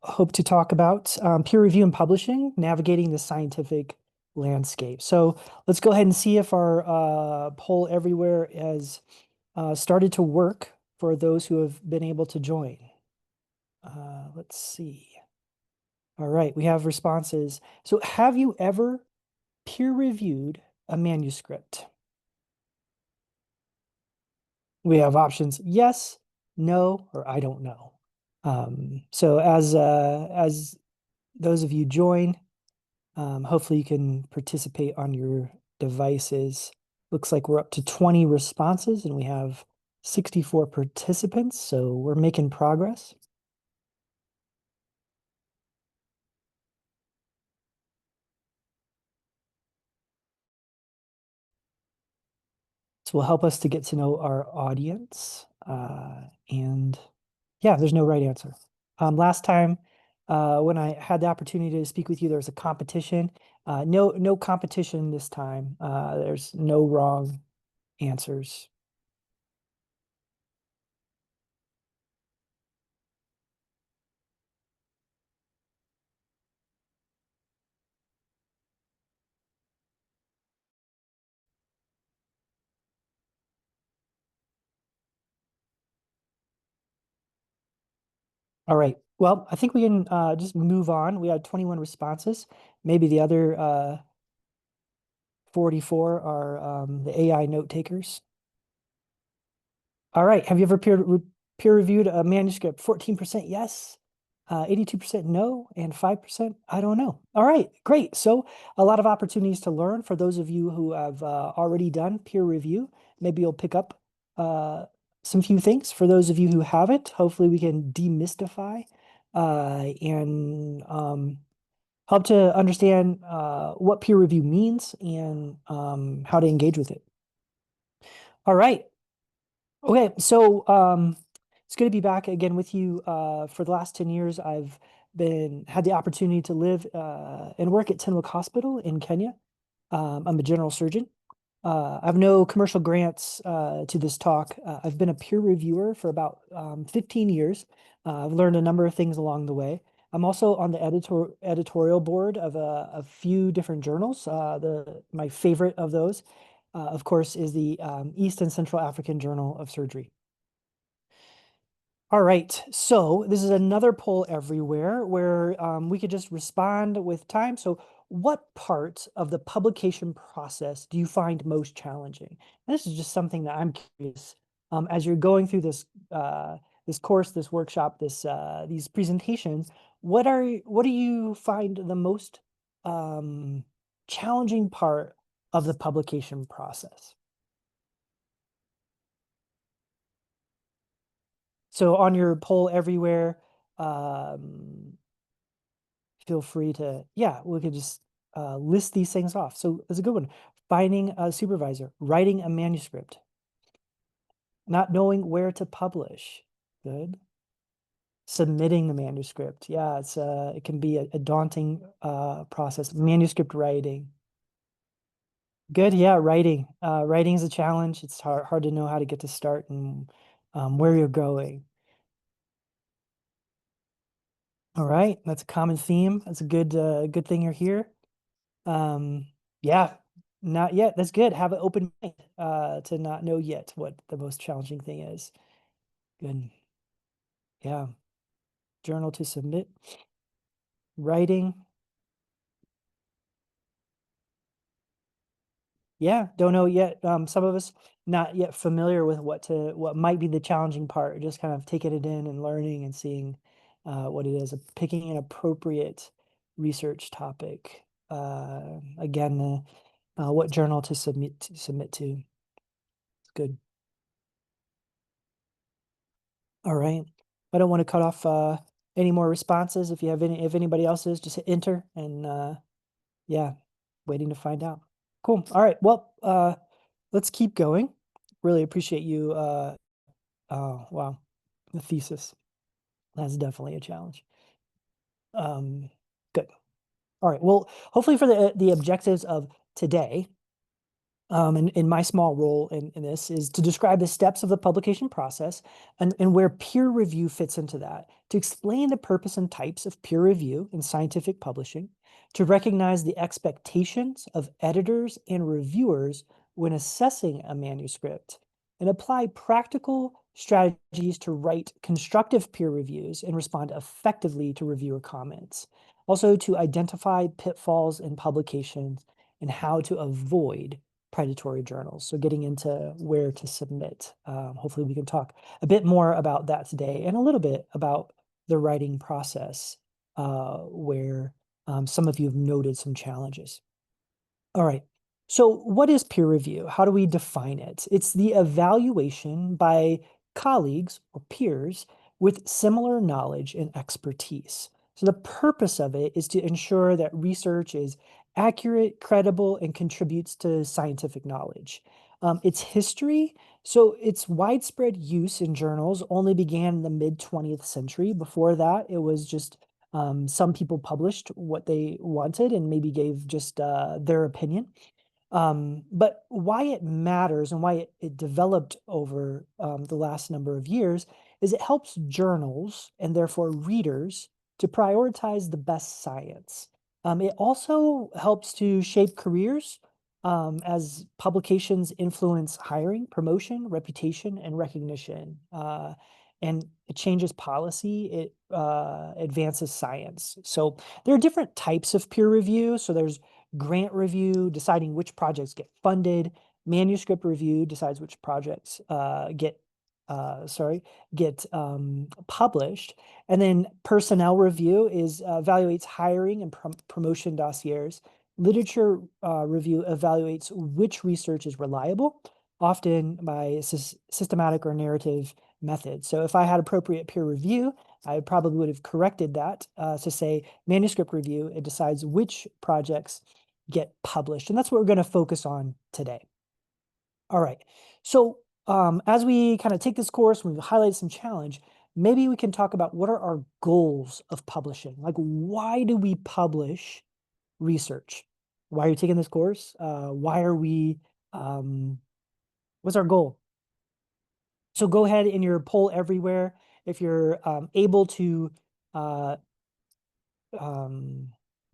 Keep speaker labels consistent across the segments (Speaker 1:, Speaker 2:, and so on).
Speaker 1: hope to talk about peer review and publishing, navigating the scientific landscape. So let's go ahead and see if our poll everywhere has started to work for those who have been able to join. Let's see. All right, we have responses. So have you ever peer reviewed a manuscript? We have options yes, no, or I don't know. So as those of you join, hopefully you can participate on your devices. Looks like we're up to 20 responses and we have 64 participants, so we're making progress. This will help us to get to know our audience. And yeah, there's no right answer. Last time, when I had the opportunity to speak with you, there was a competition. No competition this time. There's no wrong answers. All right. Well, I think we can just move on. We had 21 responses. Maybe the other 44 are the AI note takers. All right. Have you ever peer reviewed a manuscript? 14% yes, 82% no, and 5% I don't know. All right, great. So a lot of opportunities to learn for those of you who have already done peer review. Maybe you'll pick up some few things. For those of you who haven't, hopefully we can demystify and help to understand what peer review means and how to engage with it. All right. Okay, so it's good to be back again with you. For the last 10 years, I've had the opportunity to live and work at Tenwek Hospital in Kenya. I'm a general surgeon. I have no commercial grants to this talk. I've been a peer reviewer for about 15 years. I've learned a number of things along the way. I'm also on the editorial board of a few different journals. My favorite of those, of course, is the East and Central African Journal of Surgery. All right, so this is another poll everywhere where we could just respond with time. So what part of the publication process do you find most challenging? And this is just something that I'm curious. As you're going through this course, this workshop, these presentations, what do you find the most challenging part of the publication process? So on your poll everywhere, feel free to, yeah, we could just list these things off. So that's a good one. Finding a supervisor, writing a manuscript, not knowing where to publish. Good. Submitting the manuscript. Yeah, it can be a daunting process. Manuscript writing. Good, yeah, writing. Writing is a challenge. It's hard to know how to get to start and where you're going. All right, that's a common theme. That's a good thing you're here. Yeah, not yet. That's good. Have an open mind to not know yet what the most challenging thing is. Good. Yeah. Journal to submit. Writing. Yeah, don't know yet. Some of us not yet familiar with what might be the challenging part, just kind of taking it in and learning and seeing what it is, picking an appropriate research topic. Again, what journal to submit to. It's good. All right. I don't want to cut off any more responses. If anybody else is, just hit enter and yeah, waiting to find out. Cool. All right. Well, let's keep going. Really appreciate you. Oh, wow. The thesis. That's definitely a challenge. Good. All right. Well, hopefully for the objectives of today, and my small role in this is to describe the steps of the publication process and where peer review fits into that, to explain the purpose and types of peer review in scientific publishing, to recognize the expectations of editors and reviewers when assessing a manuscript, and apply practical strategies to write constructive peer reviews and respond effectively to reviewer comments. Also, to identify pitfalls in publications and how to avoid predatory journals. So getting into where to submit. Hopefully we can talk a bit more about that today and a little bit about the writing process where some of you have noted some challenges. All right. So what is peer review? How do we define it? It's the evaluation by colleagues or peers with similar knowledge and expertise. So the purpose of it is to ensure that research is accurate, credible, and contributes to scientific knowledge. Its history, so its widespread use in journals only began in the mid 20th century. Before that, it was just some people published what they wanted and maybe gave just their opinion. But why it matters and why it developed over the last number of years is it helps journals and therefore readers to prioritize the best science. It also helps to shape careers as publications influence hiring, promotion, reputation, and recognition. And it changes policy, it advances science. So there are different types of peer review. So there's grant review, deciding which projects get funded. Manuscript review decides which projects get published. And then personnel review evaluates hiring and promotion dossiers. Literature review evaluates which research is reliable, often by systematic or narrative method. So if I had appropriate peer review, I probably would have corrected that to say manuscript review. It decides which projects get published. And that's what we're going to focus on today. All right. So as we kind of take this course, we've highlighted some challenge. Maybe we can talk about what are our goals of publishing? Like, why do we publish research? Why are you taking this course? Why are we, what's our goal? So go ahead in your poll everywhere. If you're able to uh,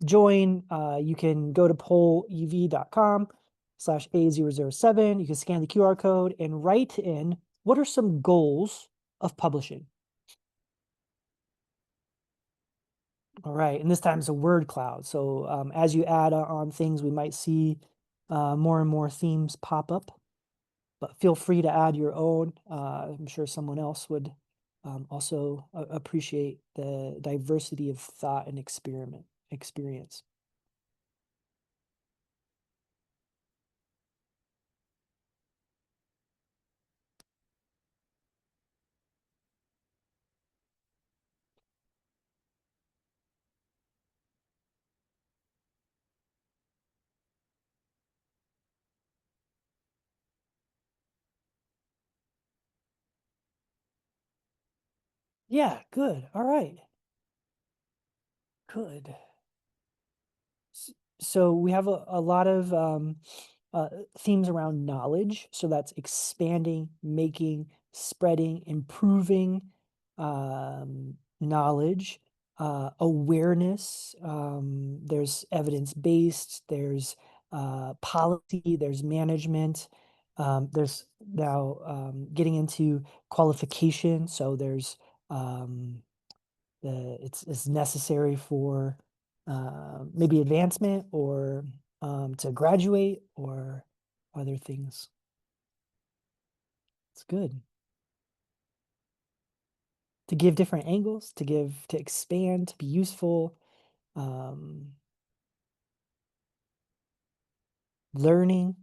Speaker 1: join, you can go to pollev.com/A007. You can scan the QR code and write in what are some goals of publishing. All right, and this time it's a word cloud. So as you add on things, we might see more and more themes pop up. But feel free to add your own. I'm sure someone else would also appreciate the diversity of thought and experience. Yeah, good. All right. Good. So we have a lot of themes around knowledge. So that's expanding, making, spreading, improving knowledge, awareness. There's evidence-based, there's policy, there's management. There's now getting into qualification. So there's it's necessary for maybe advancement or to graduate or other things. It's good to give different angles, to expand, to be useful, learning.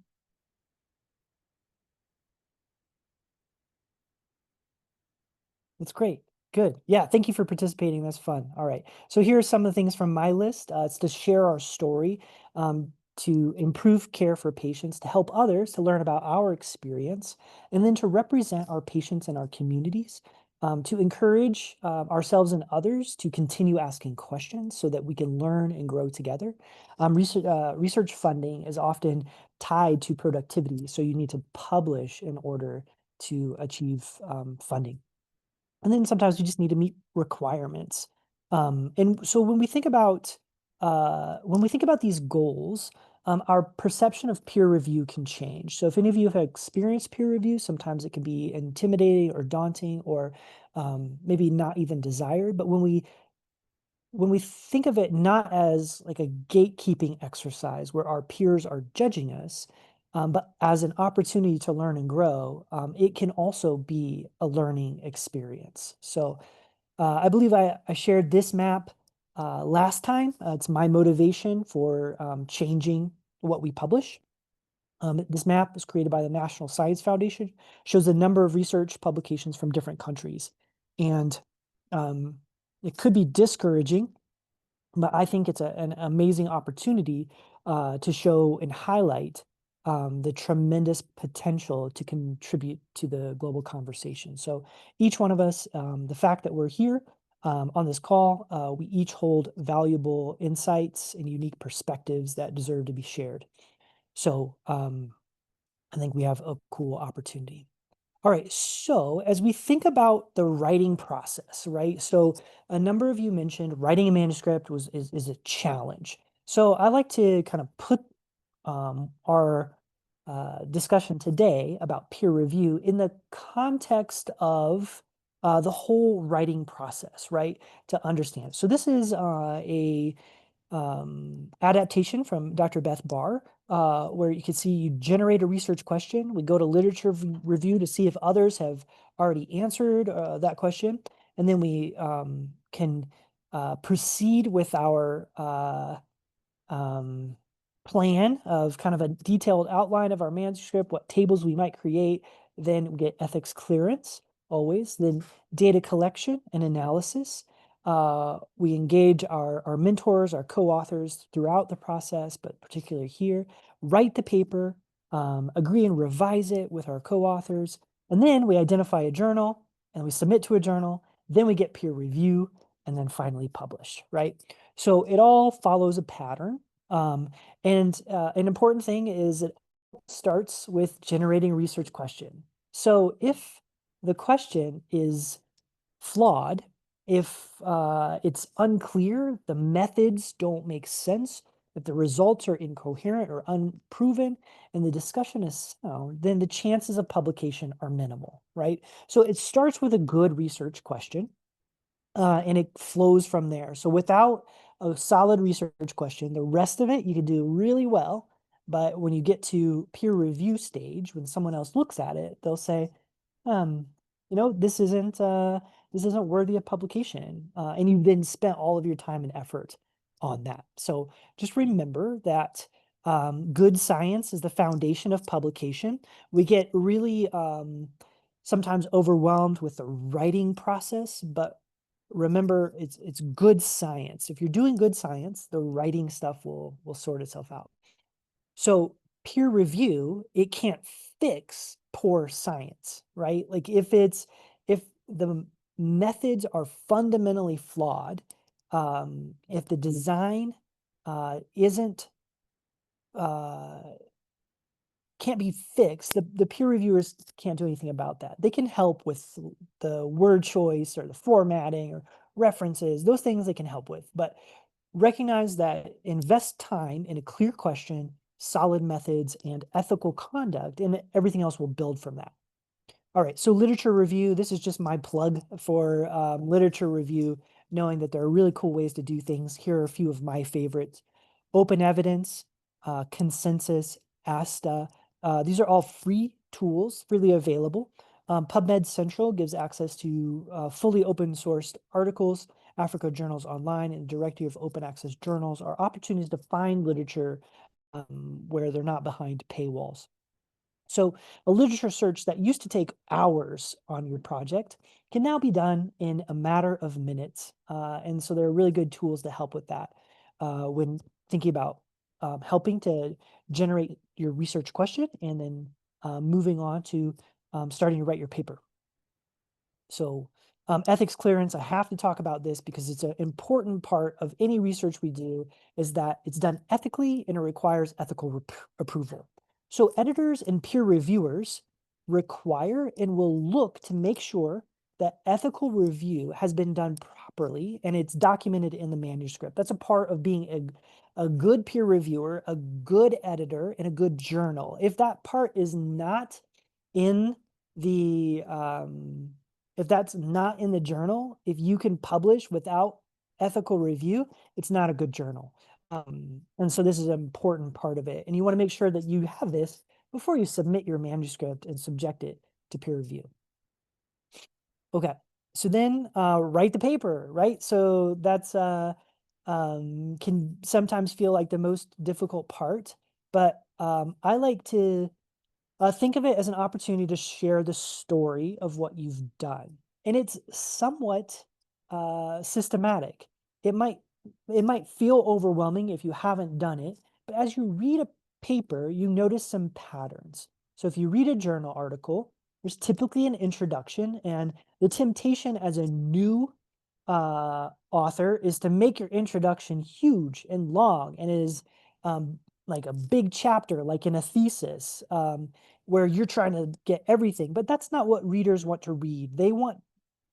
Speaker 1: That's great. Good. Yeah, thank you for participating. That's fun. All right. So here are some of the things from my list. It's to share our story, to improve care for patients, to help others, to learn about our experience, and then to represent our patients and our communities, to encourage ourselves and others to continue asking questions so that we can learn and grow together. Research funding is often tied to productivity, so you need to publish in order to achieve funding. And then sometimes we just need to meet requirements. And so when we think about these goals, our perception of peer review can change. So if any of you have experienced peer review, sometimes it can be intimidating or daunting or maybe not even desired. But when we think of it not as like a gatekeeping exercise where our peers are judging us, but as an opportunity to learn and grow, it can also be a learning experience. So I believe I shared this map last time. It's my motivation for changing what we publish. This map is created by the National Science Foundation, shows the number of research publications from different countries. And um, it could be discouraging, but I think it's an amazing opportunity to show and highlight the tremendous potential to contribute to the global conversation. So each one of us, the fact that we're here on this call, we each hold valuable insights and unique perspectives that deserve to be shared. So I think we have a cool opportunity. All right, so as we think about the writing process, right? So a number of you mentioned writing a manuscript is a challenge. So I like to kind of put our discussion today about peer review in the context of the whole writing process, right? To understand. So this is a adaptation from Dr. Beth Barr, where you can see you generate a research question. We go to literature review to see if others have already answered that question. And then we can proceed with our um, plan of kind of a detailed outline of our manuscript, what tables we might create. Then we get ethics clearance always, then data collection and analysis. We engage our mentors, our co-authors throughout the process, but particularly here, write the paper, agree and revise it with our co-authors, and then we identify a journal and we submit to a journal, then we get peer review, and then finally publish, right? So it all follows a pattern. And an important thing is it starts with generating a research question. So if the question is flawed, if it's unclear, the methods don't make sense, if the results are incoherent or unproven, and the discussion is sound, then the chances of publication are minimal, right? So it starts with a good research question and it flows from there. So without a solid research question, the rest of it you can do really well. But when you get to peer review stage, when someone else looks at it, they'll say, um, this isn't worthy of publication. And you've then spent all of your time and effort on that. So just remember that good science is the foundation of publication. We get really sometimes overwhelmed with the writing process, but remember it's good science. If you're doing good science, the writing stuff will sort itself out. So peer review, it can't fix poor science, right? Like if the methods are fundamentally flawed, if the design isn't uh, can't be fixed, the peer reviewers can't do anything about that. They can help with the word choice or the formatting or references, those things they can help with. But recognize that invest time in a clear question, solid methods, and ethical conduct, and everything else will build from that. All right, so literature review, this is just my plug for literature review, knowing that there are really cool ways to do things. Here are a few of my favorites. Open evidence, consensus, ASTA. These are all free tools, freely available. PubMed Central gives access to fully open sourced articles. Africa Journals Online and Directory of Open Access Journals are opportunities to find literature where they're not behind paywalls. So a literature search that used to take hours on your project can now be done in a matter of minutes. And so there are really good tools to help with that when thinking about helping to generate your research question and then moving on to starting to write your paper. So Ethics clearance, I have to talk about this because it's an important part of any research we do, is that it's done ethically and it requires ethical approval. So editors and peer reviewers require and will look to make sure that ethical review has been done properly and it's documented in the manuscript. That's a part of being a good peer reviewer, a good editor, and a good journal. If that part is not in the if that's not in the journal, if you can publish without ethical review, it's not a good journal. And so this is an important part of it. And you want to make sure that you have this before you submit your manuscript and subject it to peer review. Okay. So then write the paper, right? So that's can sometimes feel like the most difficult part, but I like to think of it as an opportunity to share the story of what you've done. And it's somewhat systematic. It might it might feel overwhelming if you haven't done it, but as you read a paper, you notice some patterns. So if you read a journal article, there's typically an introduction, and the temptation as a new author is to make your introduction huge and long, and it is like a big chapter, like in a thesis. Where you're trying to get everything, but that's not what readers want to read. They want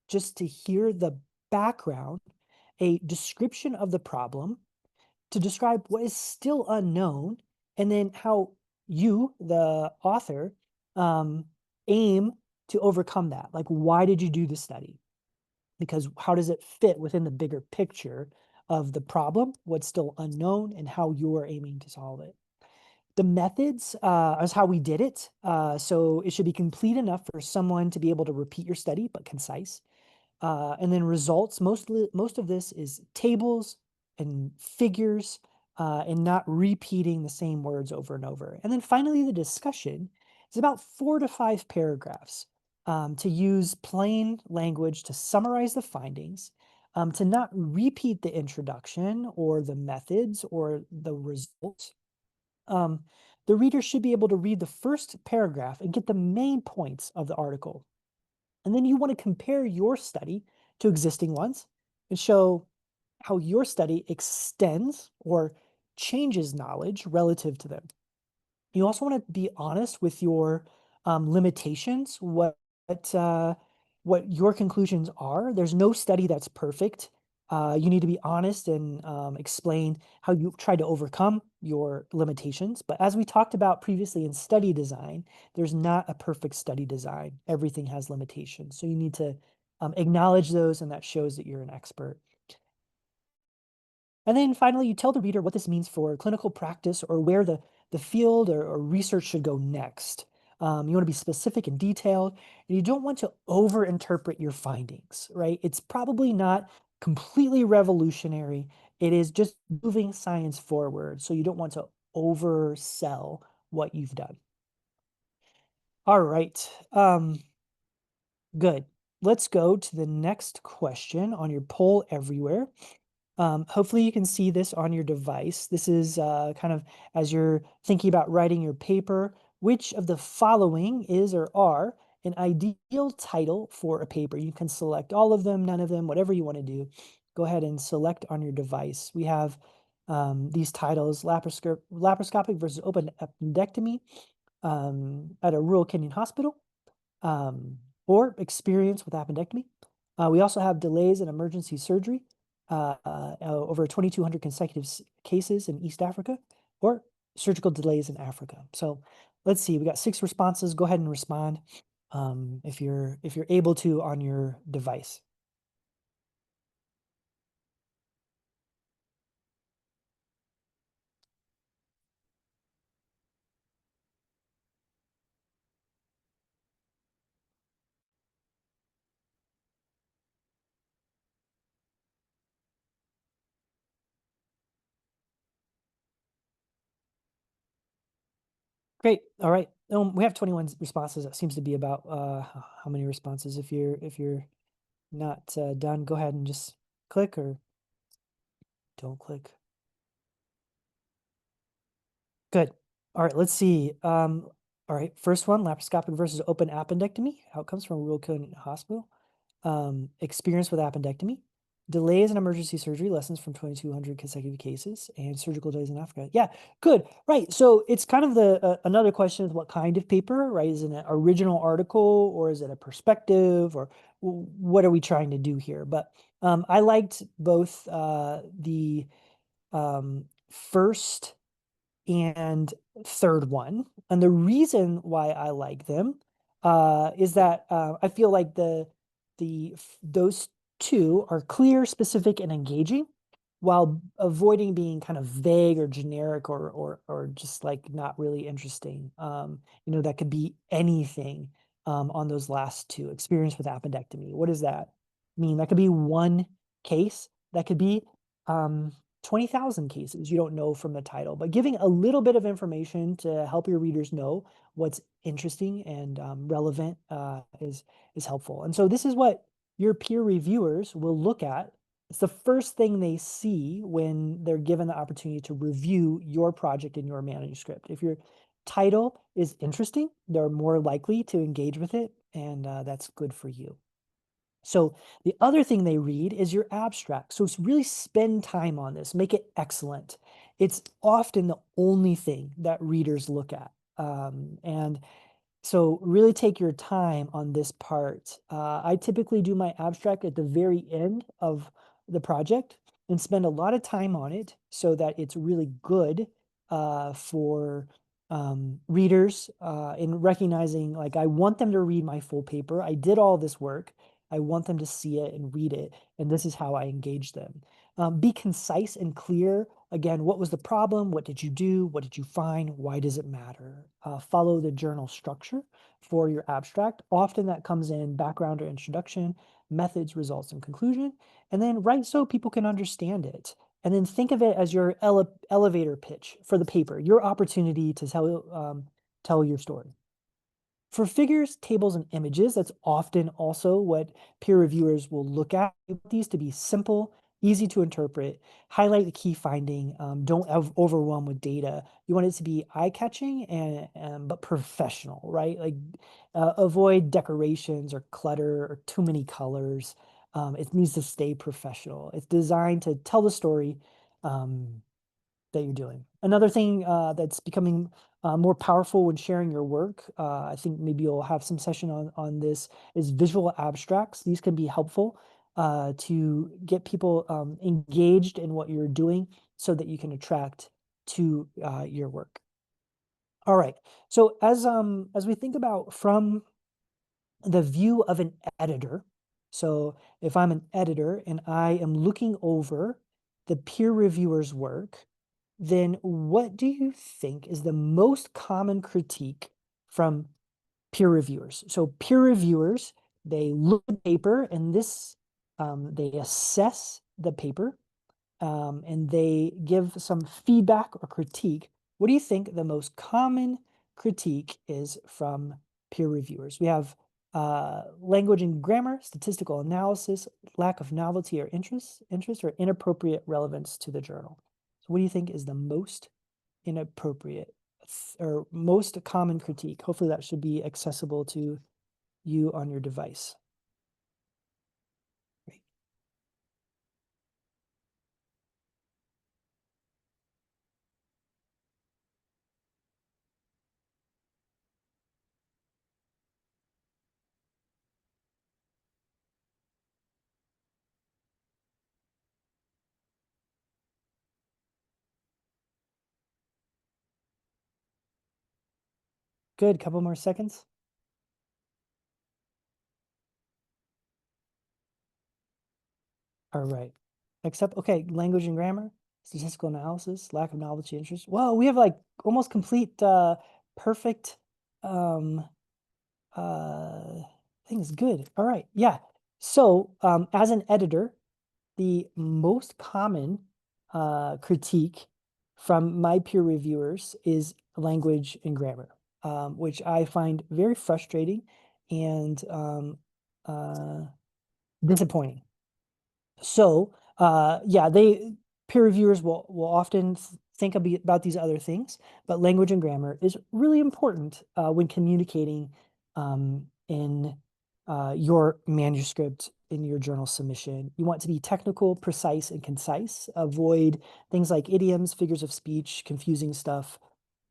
Speaker 1: just to hear the background, a description of the problem, to describe what is still unknown, and then how you, the author, um, aim to overcome that. Like, why did you do the study? Because how does it fit within the bigger picture of the problem, what's still unknown, and how you're aiming to solve it? The methods is how we did it. So it should be complete enough for someone to be able to repeat your study, but concise. And then results, most of this is tables and figures and not repeating the same words over and over. And then finally, the discussion is about 4 to 5 paragraphs to use plain language to summarize the findings, to not repeat the introduction or the methods or the results. um, the reader should be able to read the first paragraph and get the main points of the article. And then you want to compare your study to existing ones and show how your study extends or changes knowledge relative to them. You also want to be honest with your limitations, what your conclusions are. There's no study that's perfect. You need to be honest and explain how you tried to overcome your limitations. But as we talked about previously in study design, there's not a perfect study design. Everything has limitations. So you need to acknowledge those, and that shows that you're an expert. And then finally, you tell the reader what this means for clinical practice or where the field or research should go next. You want to be specific and detailed, and you don't want to overinterpret your findings, right? It's probably not completely revolutionary. It is just moving science forward. So you don't want to oversell what you've done. All right. Good. Let's go to the next question on your poll everywhere. Hopefully you can see this on your device. This is kind of as you're thinking about writing your paper, which of the following is or are an ideal title for a paper? You can select all of them, none of them, whatever you want to do. Go ahead and select on your device. We have these titles: laparoscopic versus open appendectomy at a rural Kenyan hospital, um, or experience with appendectomy. We also have delays in emergency surgery, over 2,200 consecutive cases in East Africa, or surgical delays in Africa. So let's see, we got 6 responses. Go ahead and respond if you're able to on your device. Great. All right. We have 21 responses. That seems to be about how many responses. If you're not done, go ahead and just click or don't click. Good. All right, let's see. All right, first one, laparoscopic versus open appendectomy, outcomes from rural Kenyan hospital. experience with appendectomy, delays in emergency surgery, lessons from 2,200 consecutive cases, and surgical delays in Africa. Yeah, good. Right. So it's kind of the another question is what kind of paper, right? Is it an original article or is it a perspective or what are we trying to do here? But I liked both the first and third one. And the reason why I like them is that I feel like those two are clear, specific, and engaging, while avoiding being kind of vague or generic or just like not really interesting. That could be anything on those last two. Experience with appendectomy. What does that mean? That could be one case. That could be 20,000 cases you don't know from the title, but giving a little bit of information to help your readers know what's interesting and relevant is helpful. And so this is what your peer reviewers will look at. It's the first thing they see when they're given the opportunity to review your project in your manuscript. If your title is interesting, they're more likely to engage with it, and that's good for you. So the other thing they read is your abstract. So really spend time on this, make it excellent. It's often the only thing that readers look at. And so really take your time on this part. I typically do my abstract at the very end of the project and spend a lot of time on it so that it's really good for readers in recognizing, like, I want them to read my full paper. I did all this work. I want them to see it and read it, and this is how I engage them. Be concise and clear. Again, what was the problem? What did you do? What did you find? Why does it matter? Follow the journal structure for your abstract. Often that comes in background or introduction, methods, results, and conclusion. And then write so people can understand it. And then think of it as your elevator pitch for the paper, your opportunity to tell your story. For figures, tables, and images, that's often also what peer reviewers will look at. These to be simple, easy to interpret, highlight the key finding, don't overwhelm with data. You want it to be eye-catching and but professional, right? Like avoid decorations or clutter or too many colors. It needs to stay professional. It's designed to tell the story that you're doing. Another thing that's becoming more powerful when sharing your work, I think maybe you'll have some session on this, is visual abstracts. These can be helpful to get people engaged in what you're doing so that you can attract to your work. All right. So as we think about from the view of an editor, so if I'm an editor and I am looking over the peer reviewer's work, then what do you think is the most common critique from peer reviewers? So peer reviewers, they look at the paper and they assess the paper and they give some feedback or critique. What do you think the most common critique is from peer reviewers? We have language and grammar, statistical analysis, lack of novelty or interest, or inappropriate relevance to the journal. So what do you think is the most inappropriate or most common critique? Hopefully that should be accessible to you on your device. Great. Good. Couple more seconds. All right. Except, okay, language and grammar, statistical analysis, lack of novelty, interest. Well, we have like almost complete, perfect, um, things. Good. All right. Yeah. So, as an editor, the most common critique from my peer reviewers is language and grammar, which I find very frustrating and uh, disappointing. So, yeah, peer reviewers will often think about these other things, but language and grammar is really important when communicating in your manuscript in your journal submission. You want to be technical, precise, and concise. Avoid things like idioms, figures of speech, confusing stuff.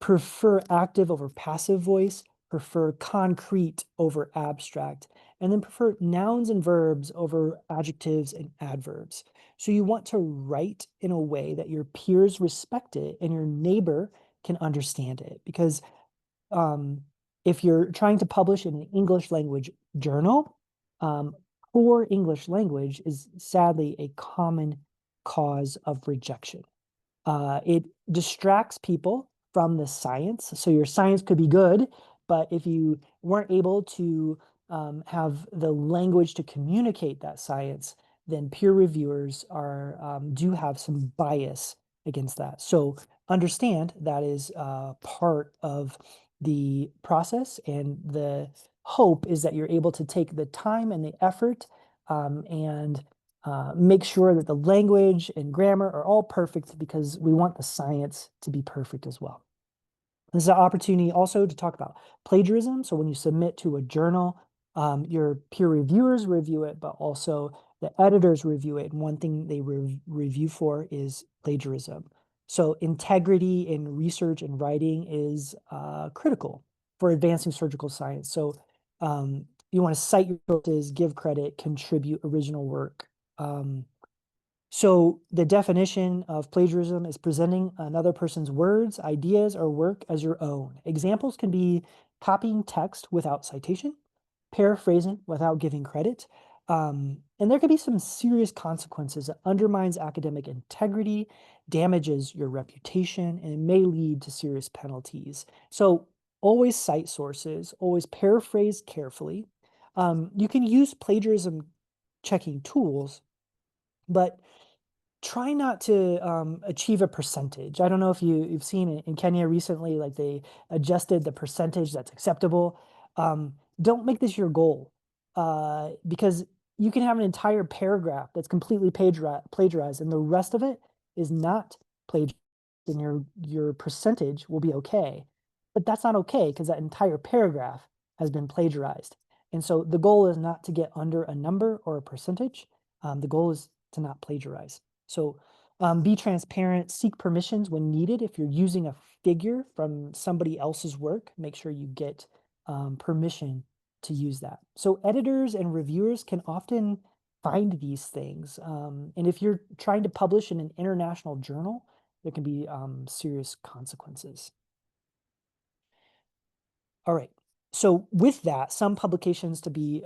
Speaker 1: Prefer active over passive voice. Prefer concrete over abstract. And then prefer nouns and verbs over adjectives and adverbs. So you want to write in a way that your peers respect it and your neighbor can understand it. Because um, if you're trying to publish in an English language journal, poor English language is sadly a common cause of rejection. It distracts people from the science. So your science could be good, but if you weren't able to have the language to communicate that science, then peer reviewers do have some bias against that. So understand that is part of the process, and the hope is that you're able to take the time and the effort and make sure that the language and grammar are all perfect, because we want the science to be perfect as well. This is an opportunity also to talk about plagiarism. So when you submit to a journal, your peer reviewers review it, but also the editors review it. And one thing they review for is plagiarism. So integrity in research and writing is critical for advancing surgical science. So you want to cite your sources, give credit, contribute original work. So the definition of plagiarism is presenting another person's words, ideas, or work as your own. Examples can be copying text without citation, paraphrasing without giving credit, and there could be some serious consequences. It undermines academic integrity, damages your reputation, and it may lead to serious penalties. So always cite sources, always paraphrase carefully. You can use plagiarism checking tools, but try not to achieve a percentage. I don't know if you've seen it in Kenya recently, like they adjusted the percentage that's acceptable. Don't make this your goal, because you can have an entire paragraph that's completely plagiarized, and the rest of it is not plagiarized, and your percentage will be okay. But that's not okay, because that entire paragraph has been plagiarized. And so the goal is not to get under a number or a percentage. The goal is to not plagiarize. So be transparent, seek permissions when needed. If you're using a figure from somebody else's work, make sure you get permission to use that. So editors and reviewers can often find these things. And if you're trying to publish in an international journal, there can be serious consequences. All right. So with that, some publications to be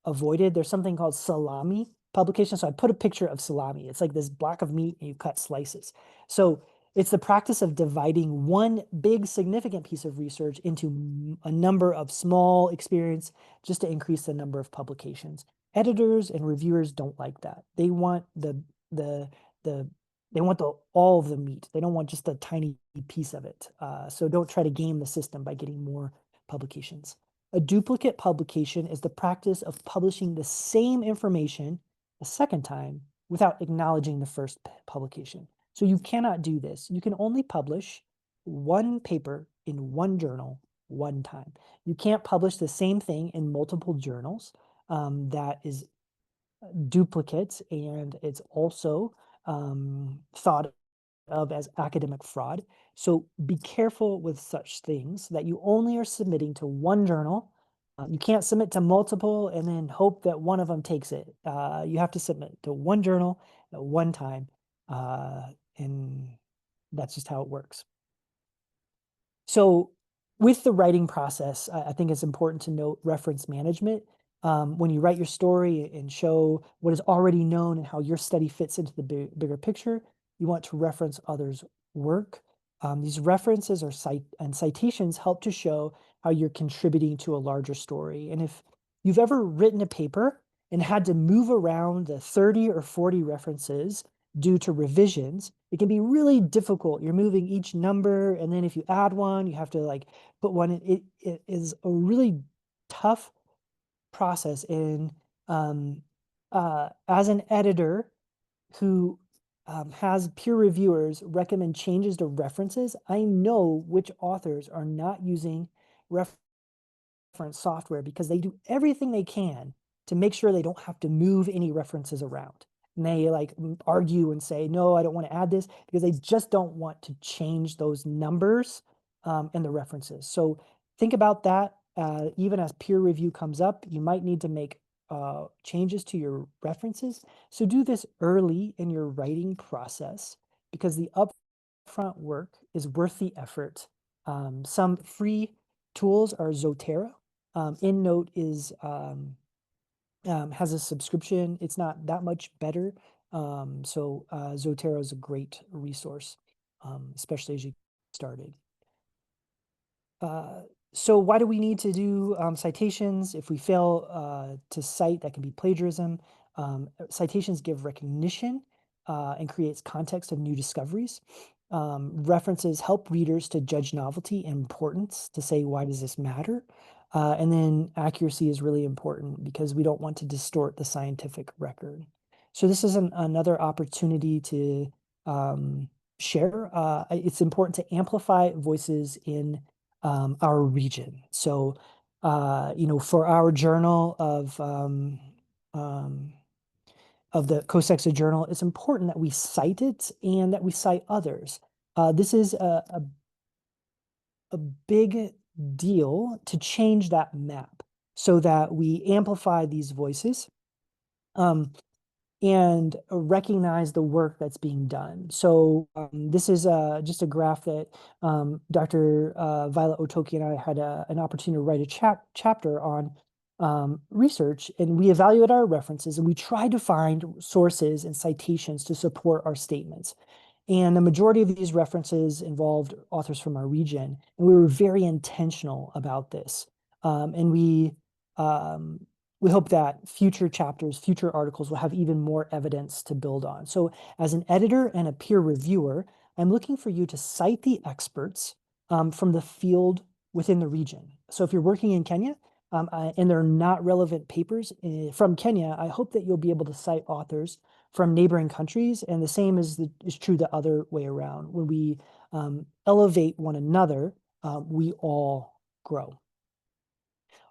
Speaker 1: avoided. There's something called salami publication. So I put a picture of salami. It's like this block of meat and you cut slices. So it's the practice of dividing one big significant piece of research into a number of small experiments just to increase the number of publications. Editors and reviewers don't like that. They want the they want all of the meat. They don't want just a tiny piece of it. So don't try to game the system by getting more publications. A duplicate publication is the practice of publishing the same information a second time without acknowledging the first publication. So you cannot do this. You can only publish one paper in one journal one time. You can't publish the same thing in multiple journals. That is duplicate, and it's also thought of as academic fraud. So be careful with such things, that you only are submitting to one journal. You can't submit to multiple and then hope that one of them takes it. You have to submit to one journal at one time, and that's just how it works. So with the writing process, I think it's important to note reference management. When you write your story and show what is already known and how your study fits into the bigger picture, you want to reference others' work. These references and citations help to show how you're contributing to a larger story. And if you've ever written a paper and had to move around the 30 or 40 references due to revisions, it can be really difficult. You're moving each number, and then if you add one, you have to like put one in. It is a really tough process. And as an editor who has peer reviewers recommend changes to references, I know which authors are not using reference software because they do everything they can to make sure they don't have to move any references around. And they like argue and say, no, I don't want to add this because they just don't want to change those numbers and the references. So think about that. Even as peer review comes up, you might need to make changes to your references. So do this early in your writing process because the upfront work is worth the effort. Some free tools are Zotero. EndNote is has a subscription. It's not that much better. So Zotero is a great resource, especially as you get started. So why do we need to do citations? If we fail to cite, that can be plagiarism. Citations give recognition and creates context of new discoveries. References help readers to judge novelty and importance, to say, why does this matter? And then accuracy is really important because we don't want to distort the scientific record. So this is another opportunity to share. It's important to amplify voices in our region. So, for our journal of the COSEXA journal, it's important that we cite it and that we cite others. This is a big deal to change that map so that we amplify these voices. And recognize the work that's being done. So this is just a graph that Dr. Violet Otoki and I had an opportunity to write a chapter on research, and we evaluate our references and we try to find sources and citations to support our statements. And the majority of these references involved authors from our region, and we were very intentional about this. And we hope that future chapters, future articles will have even more evidence to build on. So as an editor and a peer reviewer, I'm looking for you to cite the experts from the field within the region. So if you're working in Kenya and they're not relevant papers from Kenya, I hope that you'll be able to cite authors from neighboring countries. And the same is true the other way around. When we elevate one another, we all grow.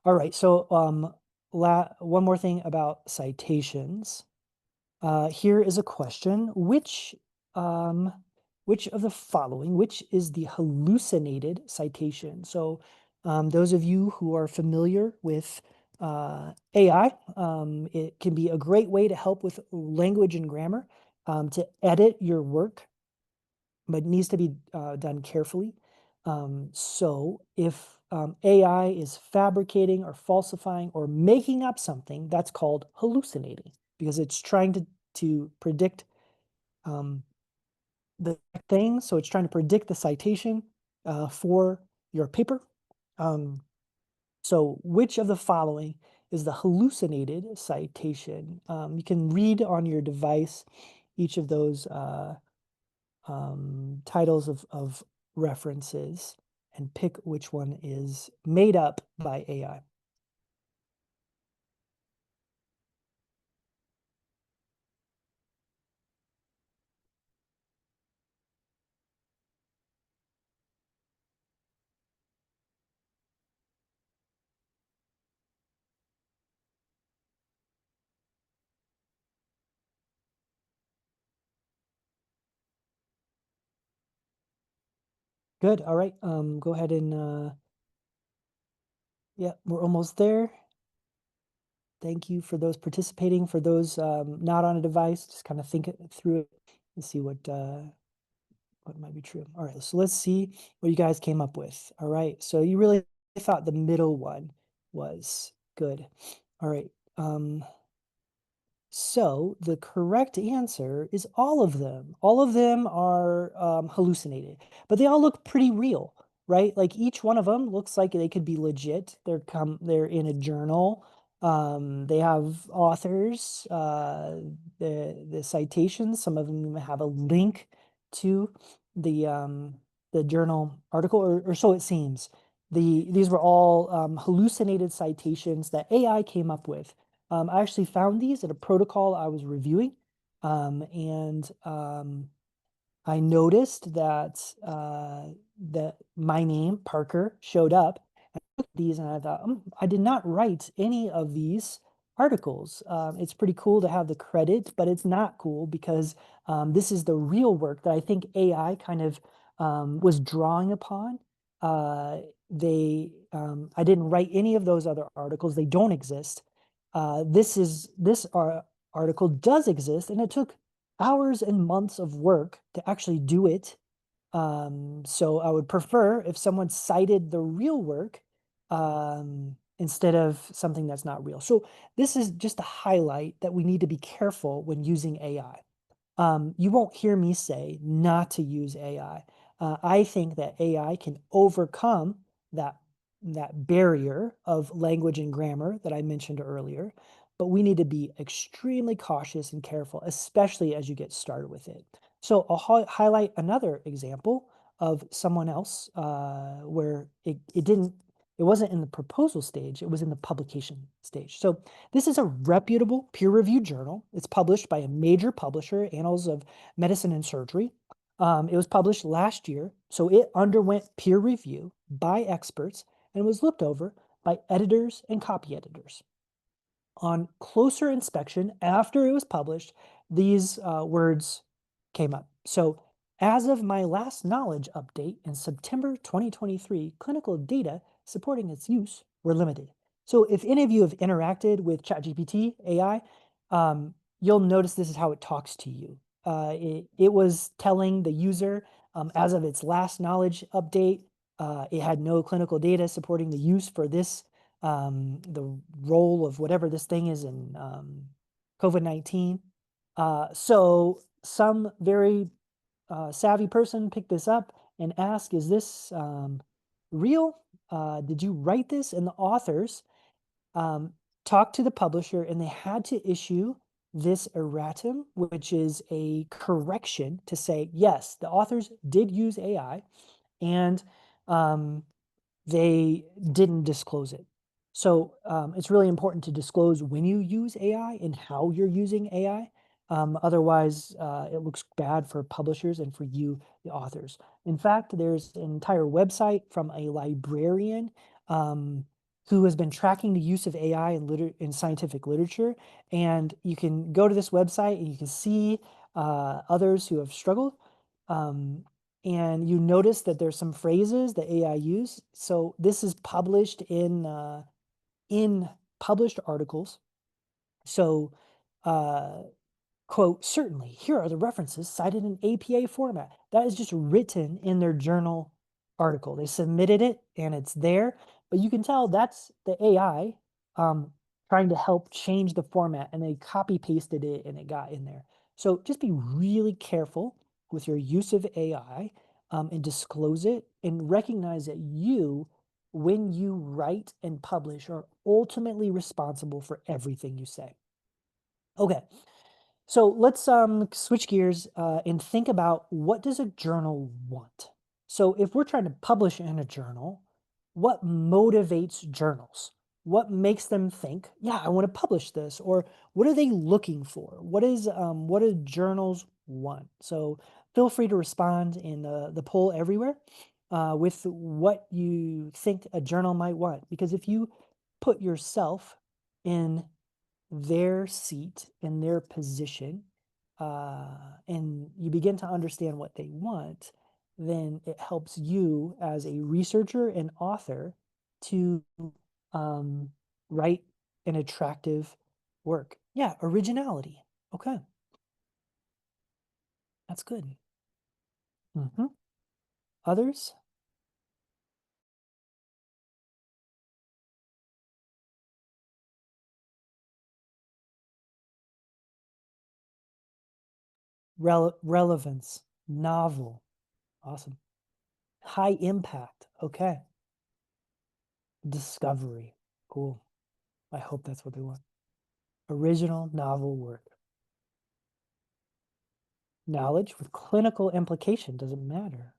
Speaker 1: All right, so one more thing about citations. Here is a question. Which of the following, which is the hallucinated citation? So those of you who are familiar with AI, it can be a great way to help with language and grammar, to edit your work, but it needs to be done carefully. So if AI is fabricating or falsifying or making up something, that's called hallucinating because it's trying to predict the thing. So it's trying to predict the citation for your paper. So which of the following is the hallucinated citation? You can read on your device each of those titles of references and pick which one is made up by AI. Good. All right. Go ahead and yeah, we're almost there. Thank you for those participating. For those not on a device, just kind of think it through it and see what might be true. All right, so let's see what you guys came up with. All right, so you really thought the middle one was good. All right. So the correct answer is all of them. All of them are hallucinated, but they all look pretty real, right? Like each one of them looks like they could be legit. They're in a journal. They have authors, the citations. Some of them have a link to the journal article, or so it seems. These were all hallucinated citations that AI came up with. I actually found these at a protocol I was reviewing, and I noticed that my name, Parker, showed up. I looked at these and I thought, I did not write any of these articles. It's pretty cool to have the credit, but it's not cool because this is the real work that I think AI kind of was drawing upon. I didn't write any of those other articles. They don't exist. This article does exist, and it took hours and months of work to actually do it. So I would prefer if someone cited the real work instead of something that's not real. So this is just a highlight that we need to be careful when using AI. You won't hear me say not to use AI. I think that AI can overcome that that barrier of language and grammar that I mentioned earlier, but we need to be extremely cautious and careful, especially as you get started with it. So I'll highlight another example of someone else where it wasn't in the proposal stage, it was in the publication stage. So this is a reputable peer-reviewed journal. It's published by a major publisher, Annals of Medicine and Surgery. It was published last year, so it underwent peer review by experts and was looked over by editors and copy editors. On closer inspection, after it was published, these words came up. So, as of my last knowledge update in September 2023, clinical data supporting its use were limited. So, if any of you have interacted with ChatGPT AI, you'll notice this is how it talks to you. It was telling the user, as of its last knowledge update, it had no clinical data supporting the use for this the role of whatever this thing is in COVID-19. So some very savvy person picked this up and asked, is this real? Did you write this? And the authors um, talked to the publisher and they had to issue this erratum, which is a correction to say, yes, the authors did use AI and um, they didn't disclose it. So it's really important to disclose when you use AI and how you're using AI. Otherwise, it looks bad for publishers and for you, the authors. In fact, there's an entire website from a librarian who has been tracking the use of AI in scientific literature. And you can go to this website and you can see others who have struggled. Um, and you notice that there's some phrases that AI use. So this is published in published articles. So uh, quote, certainly, here are the references cited in APA format. That is just written in their journal article. They submitted it and it's there, but you can tell that's the AI um, trying to help change the format and they copy pasted it and it got in there. So just be really careful with your use of AI and disclose it and recognize that you, when you write and publish, are ultimately responsible for everything you say. Okay, so let's switch gears and think about what does a journal want? So if we're trying to publish in a journal, what motivates journals? What makes them think, yeah, I want to publish this? Or what are they looking for? What do journals want? So feel free to respond in the poll everywhere with what you think a journal might want. Because if you put yourself in their seat and their position, and you begin to understand what they want, then it helps you as a researcher and author to um, write an attractive work. Yeah, originality. Okay, that's good. Others? Relevance, novel. Awesome. High impact. Okay. Discovery. Cool. I hope that's what they want. Original novel work. Knowledge with clinical implication doesn't matter.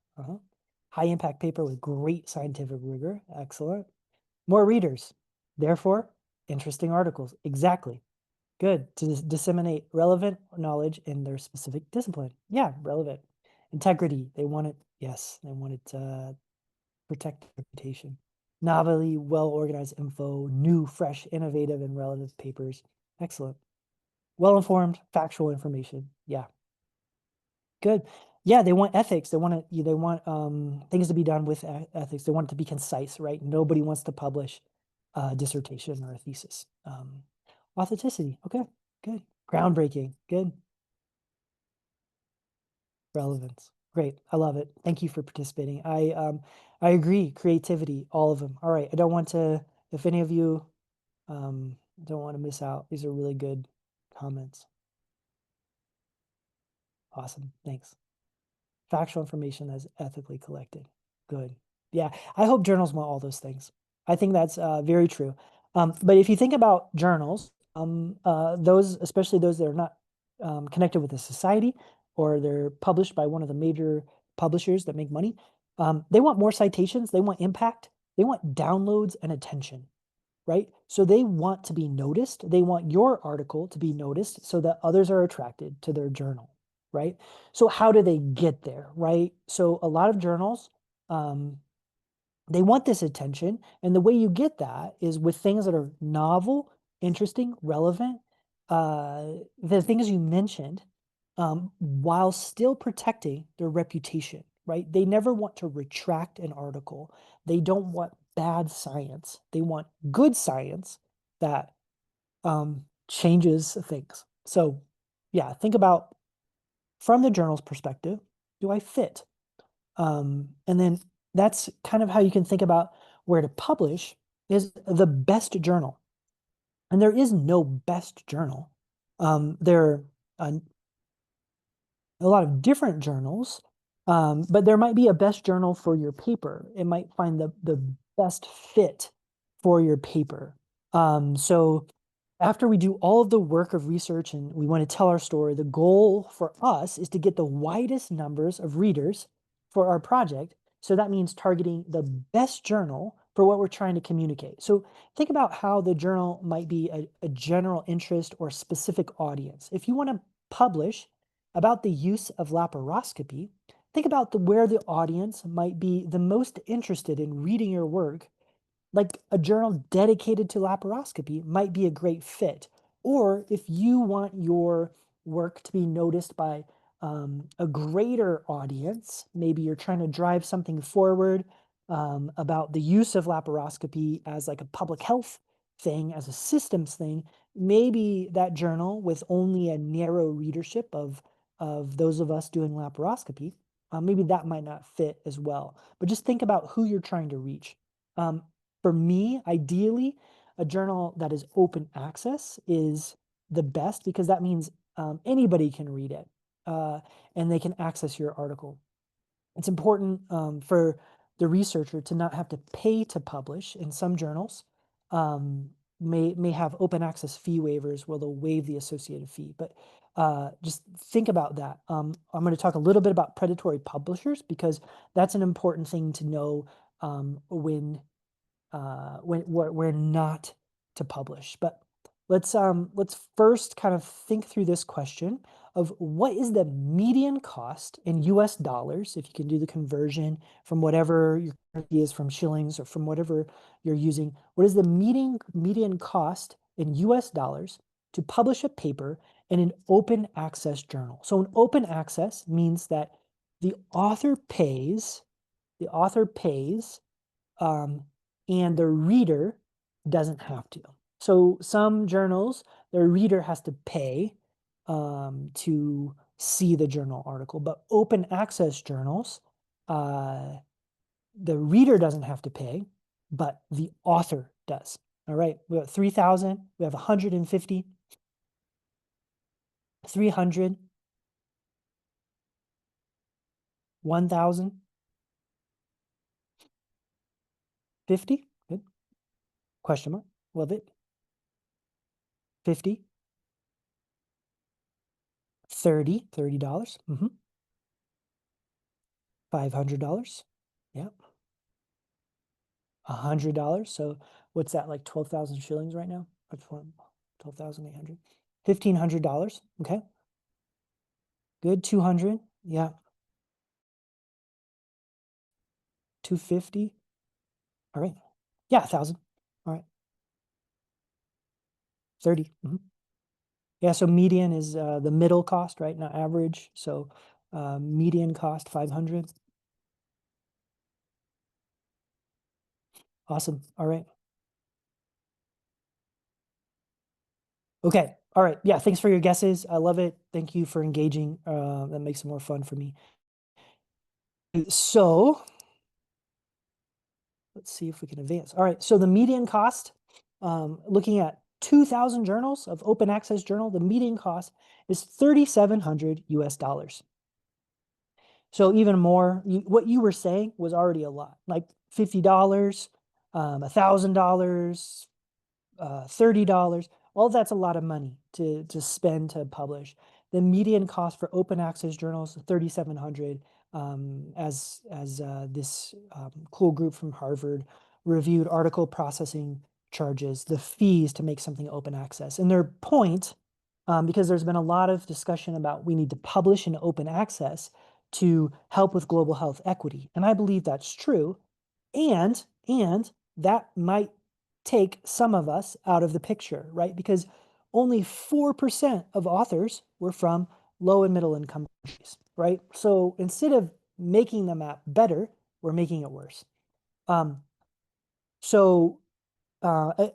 Speaker 1: High impact paper with great scientific rigor. Excellent. More readers. Therefore, interesting articles. Exactly. Good. To disseminate relevant knowledge in their specific discipline. Yeah, relevant. Integrity. They want it. Yes, they want it to protect their reputation. novelty, well-organized info, new, fresh, innovative, and relevant papers. Excellent. Well-informed, factual information. Yeah. Good. Yeah, they want ethics. They want things to be done with ethics. They want it to be concise, right? Nobody wants to publish a dissertation or a thesis. Authenticity. Okay, good. Groundbreaking. Good. Relevance. Great. I love it. Thank you for participating. I agree. Creativity, all of them. All right. I don't want to, if any of you don't want to miss out. These are really good comments. Awesome. Thanks. Factual information that's ethically collected. Good. Yeah, I hope journals want all those things. I think that's very true. But if you think about journals, those, especially those that are not connected with a society or they're published by one of the major publishers that make money, they want more citations, they want impact, they want downloads and attention, right? So they want to be noticed. They want your article to be noticed so that others are attracted to their journal, right? So how do they get there, right? So a lot of journals, they want this attention, and the way you get that is with things that are novel, interesting, relevant, the things you mentioned, while still protecting their reputation, right? They never want to retract an article. They don't want bad science. They want good science that changes things. So, yeah, think about from the journal's perspective, do I fit? And then that's kind of how you can think about where to publish is the best journal. And there is no best journal. There are a lot of different journals, but there might be a best journal for your paper. It might find the best fit for your paper. So after we do all of the work of research and we want to tell our story, the goal for us is to get the widest numbers of readers for our project. So that means targeting the best journal for what we're trying to communicate. So think about how the journal might be a general interest or specific audience. If you want to publish about the use of laparoscopy, think about where the audience might be the most interested in reading your work. Like a journal dedicated to laparoscopy might be a great fit. Or if you want your work to be noticed by a greater audience, maybe you're trying to drive something forward about the use of laparoscopy as like a public health thing, as a systems thing, maybe that journal with only a narrow readership of those of us doing laparoscopy, maybe that might not fit as well. But just think about who you're trying to reach. Um, for me, ideally, a journal that is open access is the best because that means anybody can read it and they can access your article. It's important for the researcher to not have to pay to publish in some journals. May have open access fee waivers where they'll waive the associated fee, but just think about that. I'm going to talk a little bit about predatory publishers because that's an important thing to know when we're not to publish. But let's first kind of think through this question of what is the median cost in US dollars, if you can do the conversion from whatever your currency is, from shillings or from whatever you're using. What is the median cost in US dollars to publish a paper in an open access journal? So an open access means that the author pays, the author pays um, and the reader doesn't have to. So some journals, the reader has to pay to see the journal article, but open access journals, the reader doesn't have to pay, but the author does. All right, we have 3,000, we have 150, 300, 1,000, 50, good, question mark, love it, 50, 30, $30, $500, yeah, $100. So what's that, like 12,000 shillings right now? 12,800, $1,500. Okay, good. 200, yeah, 250. All right, Yeah, 1,000. All right. 30. Yeah, so median is the middle cost, right? Not average. So median cost 500. Awesome. All right. Okay. All right. Yeah, thanks for your guesses. I love it. Thank you for engaging. That makes it more fun for me. So let's see if we can advance. All right. So the median cost, looking at 2,000 journals of open access journal, the median cost is 3,700 US dollars. So even more, what you were saying was already a lot, like $50, $1,000, $30. All that's a lot of money to spend to publish. The median cost for open access journals, 3,700, as this cool group from Harvard reviewed article processing charges, the fees to make something open access. And their point, because there's been a lot of discussion about we need to publish in open access to help with global health equity. And I believe that's true. And that might take some of us out of the picture, right? Because only 4% of authors were from low and middle income countries, right? So instead of making the map better, we're making it worse. Um, so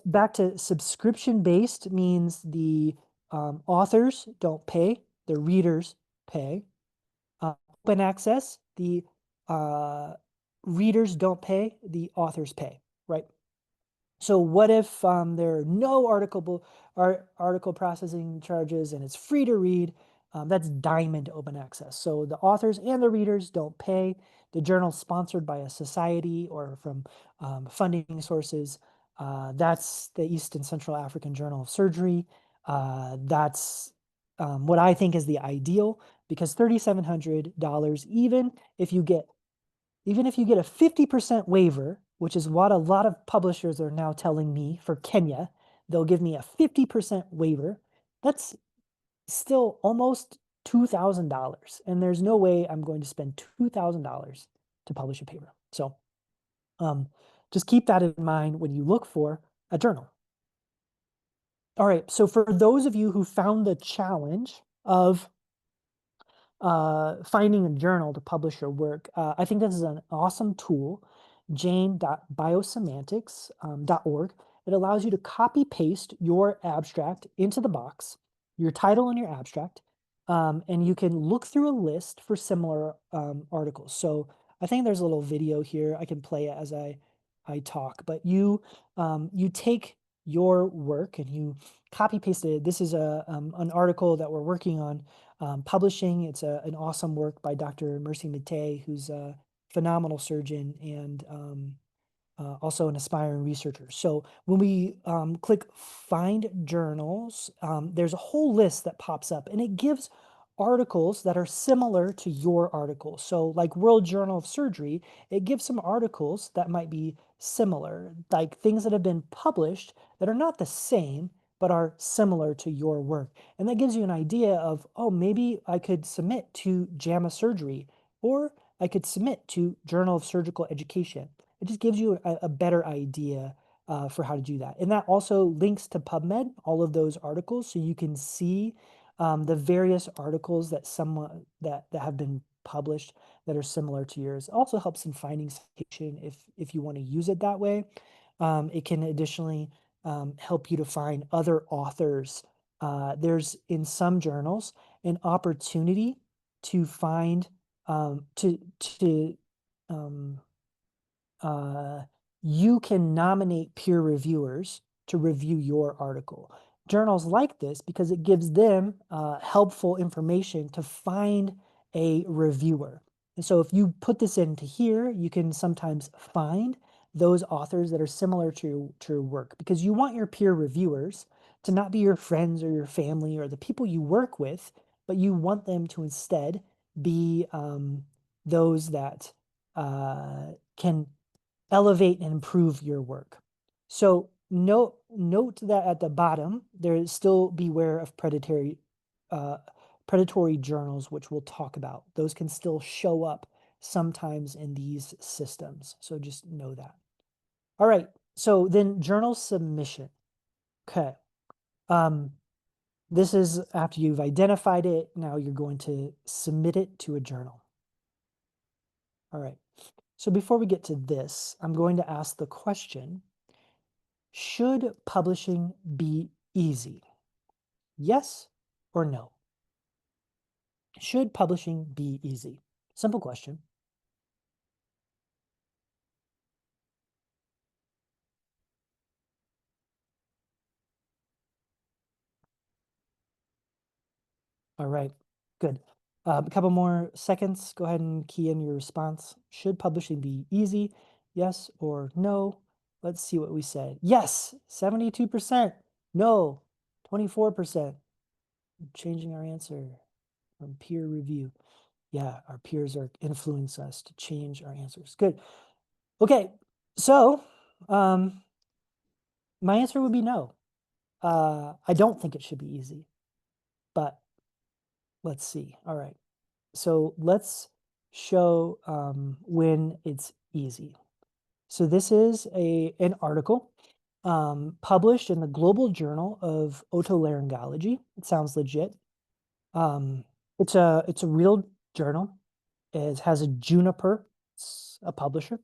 Speaker 1: back to subscription based means the authors don't pay, the readers pay. Open access, the readers don't pay, the authors pay, right? So what if there are no article processing charges and it's free to read? That's diamond open access. So the authors and the readers don't pay. The journal's sponsored by a society or from funding sources. That's the East and Central African Journal of Surgery. That's what I think is the ideal, because $3,700, even if you get a 50% waiver, which is what a lot of publishers are now telling me for Kenya, they'll give me a 50% waiver. That's still almost $2,000. And there's no way I'm going to spend $2,000 to publish a paper. So just keep that in mind when you look for a journal. All right. So for those of you who found the challenge of finding a journal to publish your work, I think this is an awesome tool, jane.biosemantics.org. It allows you to copy paste your abstract into the box, your title and your abstract, and you can look through a list for similar articles. So I think there's a little video here. I can play it as I talk, but you take your work and you copy paste it. This is an article that we're working on publishing. It's an awesome work by Dr. Mercy Matei, who's a phenomenal surgeon and also an aspiring researcher. So when we click Find Journals, there's a whole list that pops up, and it gives articles that are similar to your article. So like World Journal of Surgery, it gives some articles that might be similar, like things that have been published that are not the same, but are similar to your work. And that gives you an idea of, oh, maybe I could submit to JAMA Surgery, or I could submit to Journal of Surgical Education. It just gives you a better idea for how to do that. And that also links to PubMed, all of those articles, so you can see the various articles that that have been published that are similar to yours. It also helps in finding citation if you want to use it that way. It can additionally help you to find other authors. There's in some journals an opportunity to find um, uh, you can nominate peer reviewers to review your article. Journals like this because it gives them helpful information to find a reviewer. And so if you put this into here, you can sometimes find those authors that are similar to your work, because you want your peer reviewers to not be your friends or your family or the people you work with, but you want them to instead be those that can elevate and improve your work. So note that at the bottom, there is still beware of predatory journals, which we'll talk about. Those can still show up sometimes in these systems. So just know that. All right. So then journal submission. Okay. This is after you've identified it. Now you're going to submit it to a journal. All right. So before we get to this, I'm going to ask the question, should publishing be easy? Yes or no? Should publishing be easy? Simple question. All right, good. A couple more seconds. Go ahead and key in your response. Should publishing be easy? Yes or no? Let's see what we said. Yes, 72%. No, 24%. Changing our answer from peer review. Yeah, our peers are influence us to change our answers. Good. Okay, so my answer would be no. I don't think it should be easy, but let's see. All right. So let's show when it's easy. So this is an article published in the Global Journal of Otolaryngology. It sounds legit. Um, it's a real journal. It has a Juniper, it's a publisher.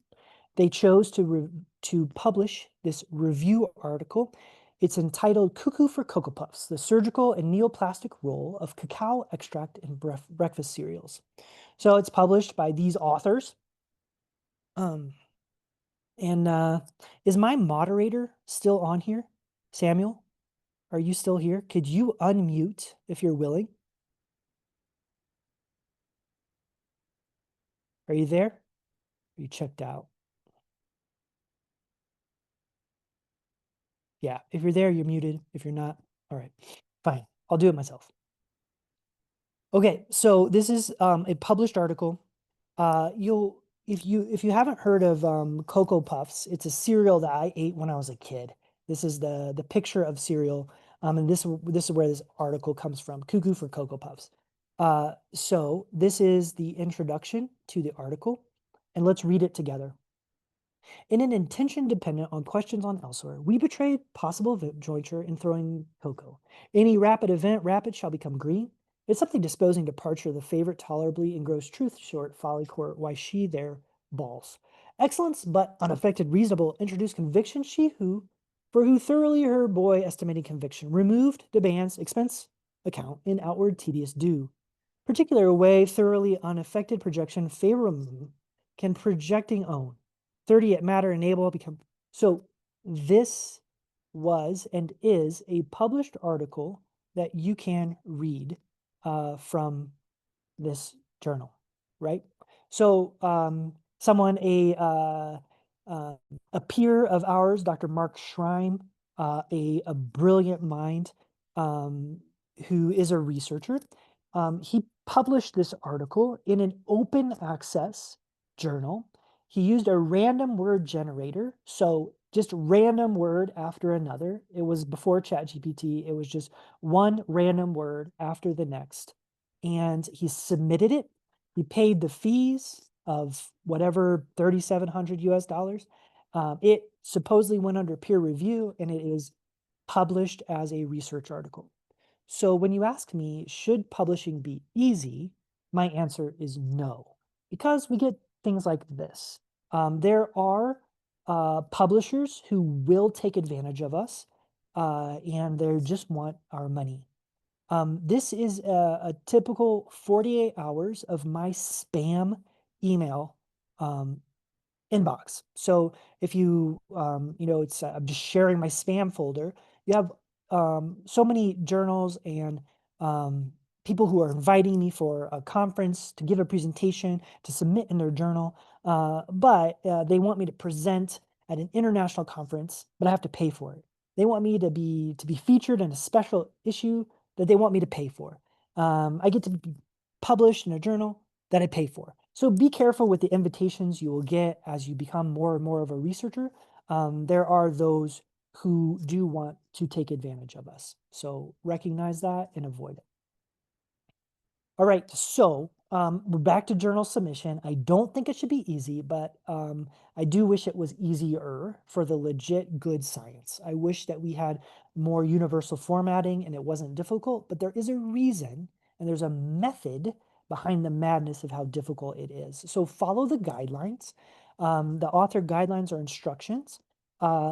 Speaker 1: They chose to publish this review article. It's entitled "Cuckoo for Cocoa Puffs: The Surgical and Neoplastic Role of Cacao Extract in Breakfast Cereals." So it's published by these authors. Um, and is my moderator still on here? Samuel, are you still here? Could you unmute if you're willing? Are you there? Are you checked out? Yeah, if you're there, you're muted. If you're not, all right, fine. I'll do it myself. Okay, so this is a published article. You'll if you haven't heard of Cocoa Puffs, it's a cereal that I ate when I was a kid. This is the picture of cereal, and this is where this article comes from. Cuckoo for Cocoa Puffs. So this is the introduction to the article, and let's read it together. In an intention dependent on questions on elsewhere, we betray possible jointure in throwing cocoa. Any rapid event rapid shall become green. It's something disposing departure, the favorite tolerably engrossed truth short, folly court, why she there balls. Excellence, but unaffected, reasonable, introduced conviction, she who, for who thoroughly her boy estimating conviction, removed, demands, expense, account, in outward tedious due. Particular way, thoroughly unaffected projection, favorable, can projecting own 30 at matter enable become. So this was and is a published article that you can read from this journal, right? So someone, a peer of ours, Dr. Mark Schreim, a brilliant mind who is a researcher, he published this article in an open access journal. He used a random word generator. So just random word after another. It was before ChatGPT. It was just one random word after the next. And he submitted it. He paid the fees of whatever 3,700 US dollars. It supposedly went under peer review and it is published as a research article. So when you ask me, should publishing be easy? My answer is no, because we get things like this. There are publishers who will take advantage of us and they just want our money. This is a typical 48 hours of my spam email inbox. So if you, it's I'm just sharing my spam folder. You have so many journals and people who are inviting me for a conference to give a presentation to submit in their journal, but they want me to present at an international conference, but I have to pay for it. They want me to be featured in a special issue that they want me to pay for. I get to be published in a journal that I pay for. So be careful with the invitations you will get as you become more and more of a researcher. There are those who do want to take advantage of us. So recognize that and avoid it. All right, so We're back to journal submission. I don't think it should be easy, but I do wish it was easier for the legit good science. I wish that we had more universal formatting and it wasn't difficult, but there is a reason and there's a method behind the madness of how difficult it is. So follow the guidelines. The author guidelines are instructions.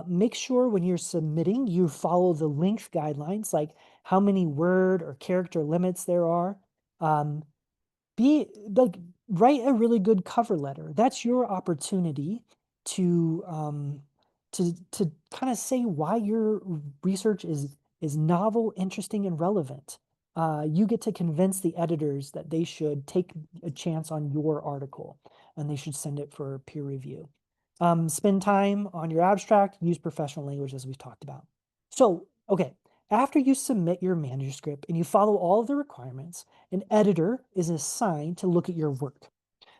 Speaker 1: Make sure when you're submitting, you follow the length guidelines, like how many word or character limits there are. Um, be like write a really good cover letter. That's your opportunity to kind of say why your research is novel, interesting, and relevant. You get to convince the editors that they should take a chance on your article and they should send it for peer review. Spend time on your abstract, use professional language as we've talked about. So, okay, after you submit your manuscript and you follow all of the requirements, an editor is assigned to look at your work.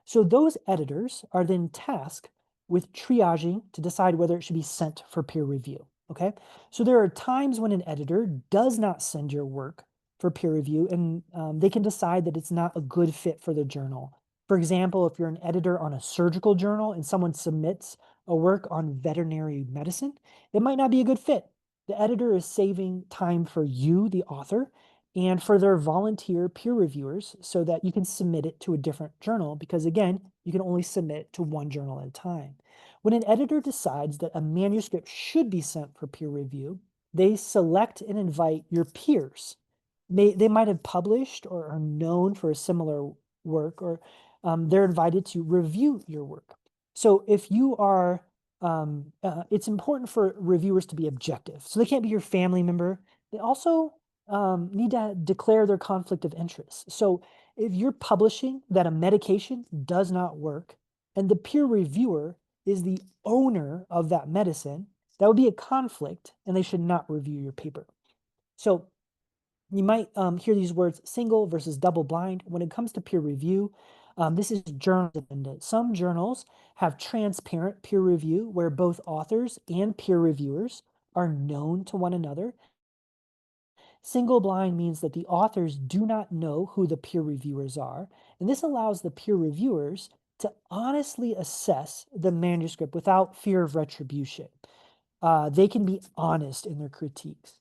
Speaker 1: So those editors are then tasked with triaging to decide whether it should be sent for peer review. Okay. So there are times when an editor does not send your work for peer review and they can decide that it's not a good fit for the journal. For example, if you're an editor on a surgical journal and someone submits a work on veterinary medicine, it might not be a good fit. The editor is saving time for you, the author, and for their volunteer peer reviewers so that you can submit it to a different journal because, again, you can only submit to one journal at a time. When an editor decides that a manuscript should be sent for peer review, they select and invite your peers. They might have published or are known for a similar work, or they're invited to review your work. So if you are, it's important for reviewers to be objective. So they can't be your family member. They also need to declare their conflict of interest. So if you're publishing that a medication does not work and the peer reviewer is the owner of that medicine, that would be a conflict and they should not review your paper. So you might hear these words single versus double blind. When it comes to peer review, this is journal dependent. Some journals have transparent peer review where both authors and peer reviewers are known to one another. Single blind means that the authors do not know who the peer reviewers are, and this allows the peer reviewers to honestly assess the manuscript without fear of retribution. They can be honest in their critiques.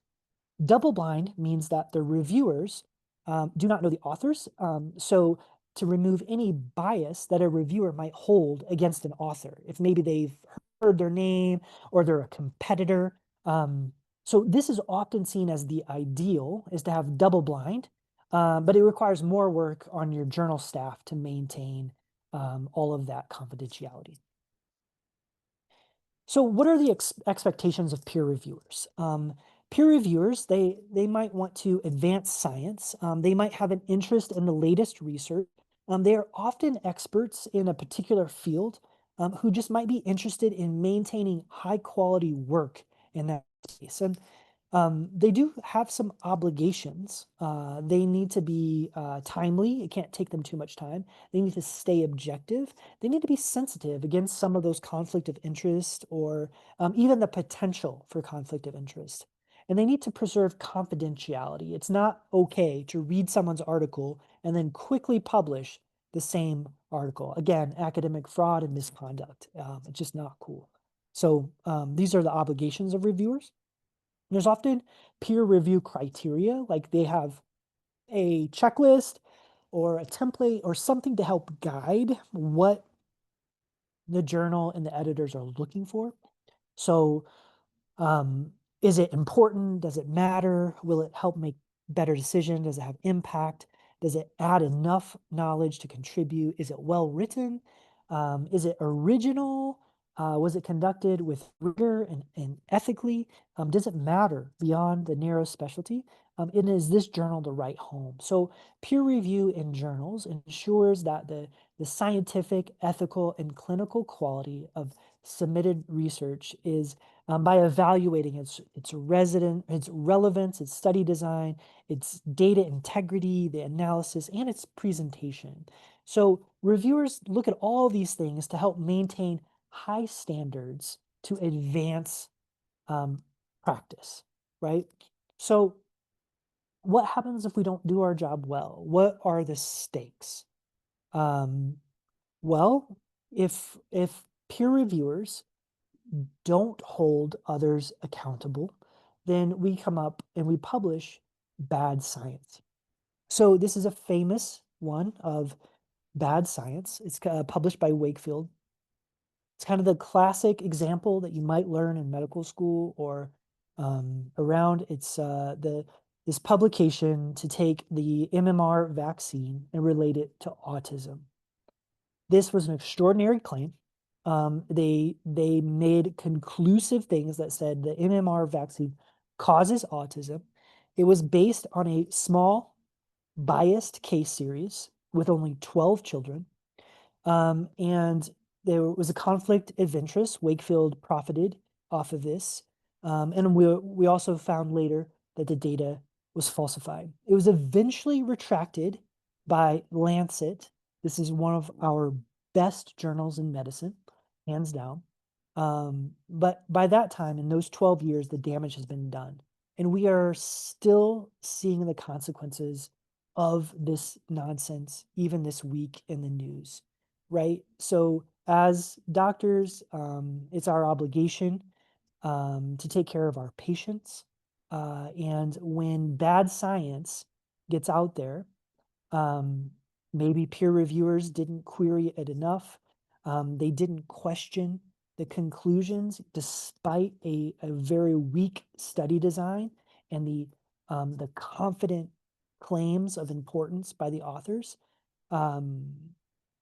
Speaker 1: Double blind means that the reviewers do not know the authors, so to remove any bias that a reviewer might hold against an author, if maybe they've heard their name or they're a competitor. So this is often seen as the ideal, is to have double blind, but it requires more work on your journal staff to maintain all of that confidentiality. So what are the expectations of peer reviewers? Peer reviewers, they might want to advance science. They might have an interest in the latest research. They are often experts in a particular field who just might be interested in maintaining high quality work in that space. And they do have some obligations. They need to be timely. It can't take them too much time. They need to stay objective. They need to be sensitive against some of those conflict of interest or even the potential for conflict of interest. And they need to preserve confidentiality. It's not okay to read someone's article and then quickly publish the same article. Again, academic fraud and misconduct. It's just not cool. So these are the obligations of reviewers. There's often peer review criteria, like they have a checklist or a template or something to help guide what the journal and the editors are looking for. So um, is it important? Does it matter? Will it help make better decisions? Does it have impact? Does it add enough knowledge to contribute? Is it well written? Is it original? Was it conducted with rigor and ethically? Does it matter beyond the narrow specialty? And is this journal the right home? So peer review in journals ensures that the scientific, ethical, and clinical quality of submitted research is by evaluating its relevance, its study design, its data integrity, the analysis, and its presentation. So reviewers look at all these things to help maintain high standards to advance practice, right? So what happens if we don't do our job well? What are the stakes? Um, well, if peer reviewers don't hold others accountable, then we come up and we publish bad science. So this is a famous one of bad science. It's published by Wakefield. It's kind of the classic example that you might learn in medical school or around. It's this publication to take the MMR vaccine and relate it to autism. This was an extraordinary claim. They made conclusive things that said the MMR vaccine causes autism. It was based on a small biased case series with only 12 children. And there was a conflict of interest. Wakefield profited off of this. And we also found later that the data was falsified. It was eventually retracted by Lancet. This is one of our best journals in medicine, hands down. But by that time, in those 12 years, the damage has been done. And we are still seeing the consequences of this nonsense, even this week in the news, right? So, as doctors, it's our obligation to take care of our patients. And when bad science gets out there, um, maybe peer reviewers didn't query it enough. They didn't question the conclusions despite a very weak study design and the confident claims of importance by the authors. Um,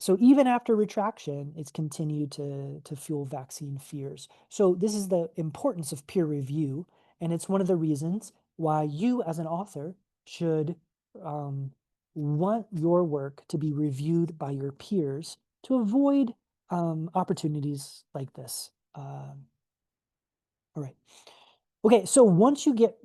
Speaker 1: so even after retraction, it's continued to fuel vaccine fears. So this is the importance of peer review, and it's one of the reasons why you as an author should um, want your work to be reviewed by your peers to avoid opportunities like this. All right. Okay, so once you get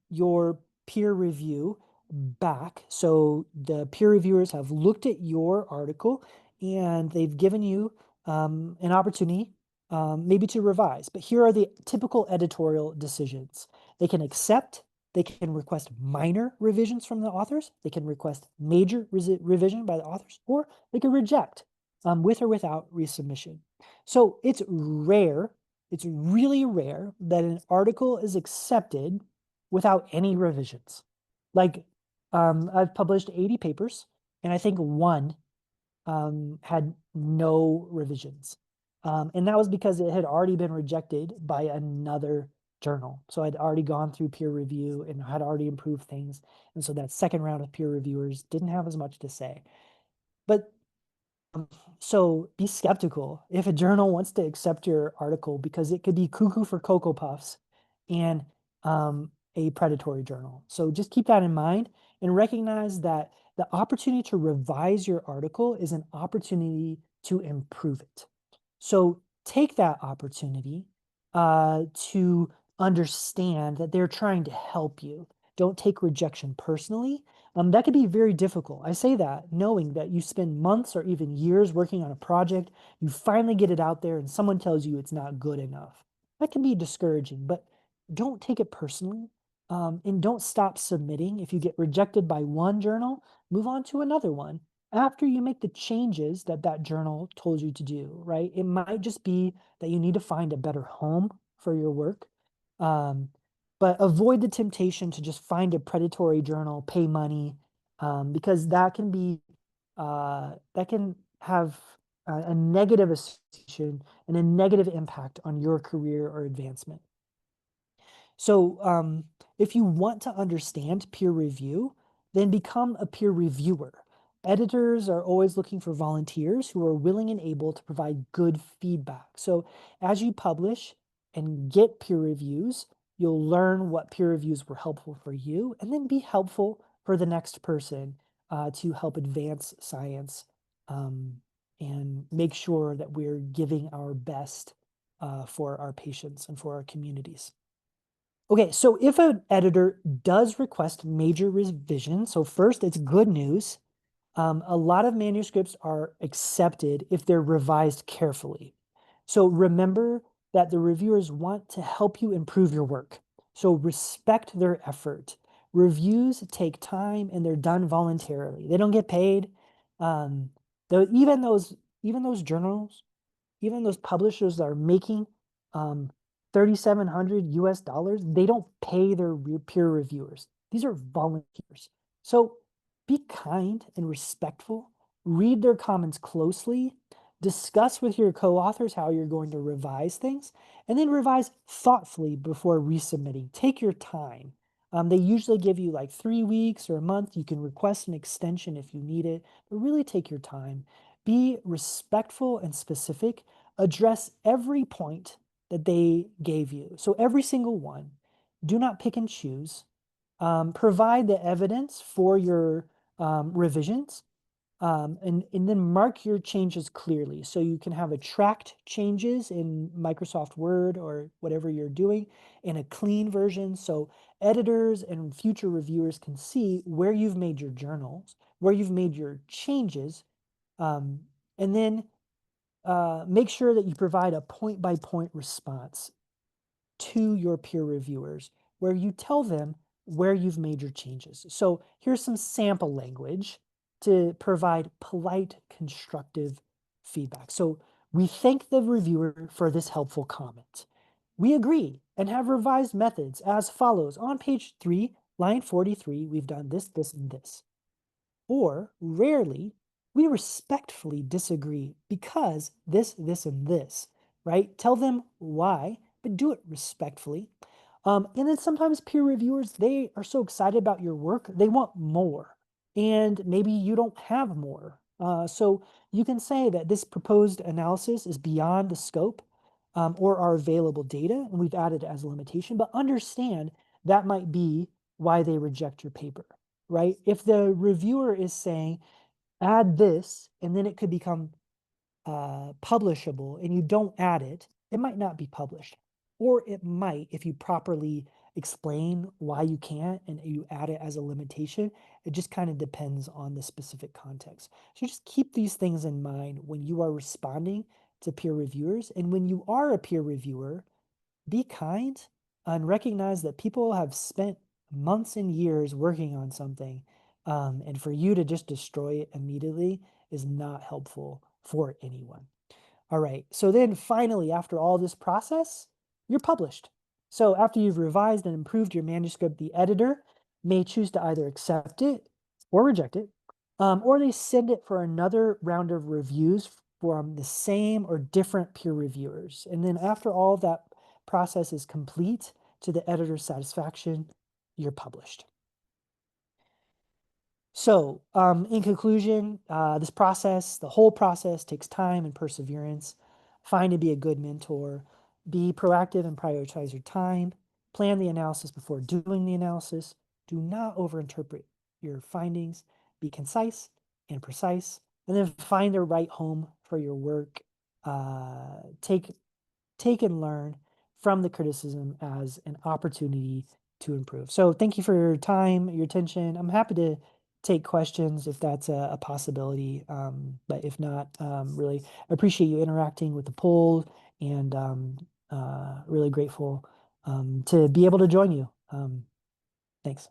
Speaker 1: your peer review back, so the peer reviewers have looked at your article and they've given you an opportunity maybe to revise. But here are the typical editorial decisions. They can accept, they can request minor revisions from the authors, they can request major revision by the authors, or they can reject with or without resubmission. So it's rare, it's really rare that an article is accepted without any revisions. Like, I've published 80 papers, and I think one had no revisions. And that was because it had already been rejected by another journal. So I'd already gone through peer review and had already improved things. And so that second round of peer reviewers didn't have as much to say. But so be skeptical if a journal wants to accept your article because it could be cuckoo for Cocoa Puffs and a predatory journal. So just keep that in mind and recognize that the opportunity to revise your article is an opportunity to improve it. So take that opportunity to understand that they're trying to help you. Don't take rejection personally. That could be very difficult. I say that knowing that you spend months or even years working on a project, you finally get it out there and someone tells you it's not good enough. That can be discouraging, but don't take it personally. And don't stop submitting. If you get rejected by one journal, move on to another one after you make the changes that that journal told you to do, right? It might just be that you need to find a better home for your work. Um, but avoid the temptation to just find a predatory journal, pay money, because that can be that can have a negative association and a negative impact on your career or advancement. So, if you want to understand peer review, then become a peer reviewer. Editors are always looking for volunteers who are willing and able to provide good feedback. So, as you publish and get peer reviews, you'll learn what peer reviews were helpful for you and then be helpful for the next person to help advance science and make sure that we're giving our best for our patients and for our communities. Okay, so if an editor does request major revision, so first it's good news. A lot of manuscripts are accepted if they're revised carefully. So remember that the reviewers want to help you improve your work. So respect their effort. Reviews take time and they're done voluntarily. They don't get paid. Though even those journals, even those publishers that are making 3,700 US dollars, they don't pay their peer reviewers. These are volunteers. So be kind and respectful, read their comments closely, discuss with your co-authors how you're going to revise things, and then revise thoughtfully before resubmitting. Take your time. They usually give you like 3 weeks or a month. You can request an extension if you need it, but really take your time. Be respectful and specific. Address every point that they gave you. So every single one. Do not pick and choose. Provide the evidence for your revisions. And then mark your changes clearly. So you can have a tracked changes in Microsoft Word or whatever you're doing in a clean version. So editors and future reviewers can see where you've made your journals, where you've made your changes. And then make sure that you provide a point-by-point response to your peer reviewers where you tell them where you've made your changes. So here's some sample language to provide polite, constructive feedback. So we thank the reviewer for this helpful comment. We agree and have revised methods as follows. On page 3, line 43, we've done this, this, and this. Or rarely, we respectfully disagree because this, and this, right? Tell them why, but do it respectfully. And then sometimes peer reviewers, they are so excited about your work, they want more. And maybe you don't have more. So you can say that this proposed analysis is beyond the scope or our available data, and we've added it as a limitation, but understand that might be why they reject your paper, right? If the reviewer is saying, add this, and then it could become publishable and you don't add it, it might not be published. Or it might, if you properly explain why you can't and you add it as a limitation, it just kind of depends on the specific context. So just keep these things in mind when you are responding to peer reviewers. And when you are a peer reviewer, be kind and recognize that people have spent months and years working on something. And for you to just destroy it immediately is not helpful for anyone. All right. So then finally, after all this process, you're published. So after you've revised and improved your manuscript, the editor may choose to either accept it or reject it, or they send it for another round of reviews from the same or different peer reviewers. And then after all that process is complete to the editor's satisfaction, you're published. So, in conclusion, this process, the whole process takes time and perseverance. Find to be a good mentor. Be proactive and prioritize your time. Plan the analysis before doing the analysis. Do not overinterpret your findings. Be concise and precise. And then find the right home for your work. Take and learn from the criticism as an opportunity to improve. So thank you for your time, your attention. I'm happy to take questions if that's a possibility. But if not, really appreciate you interacting with the poll and really grateful to be able to join you. Thanks.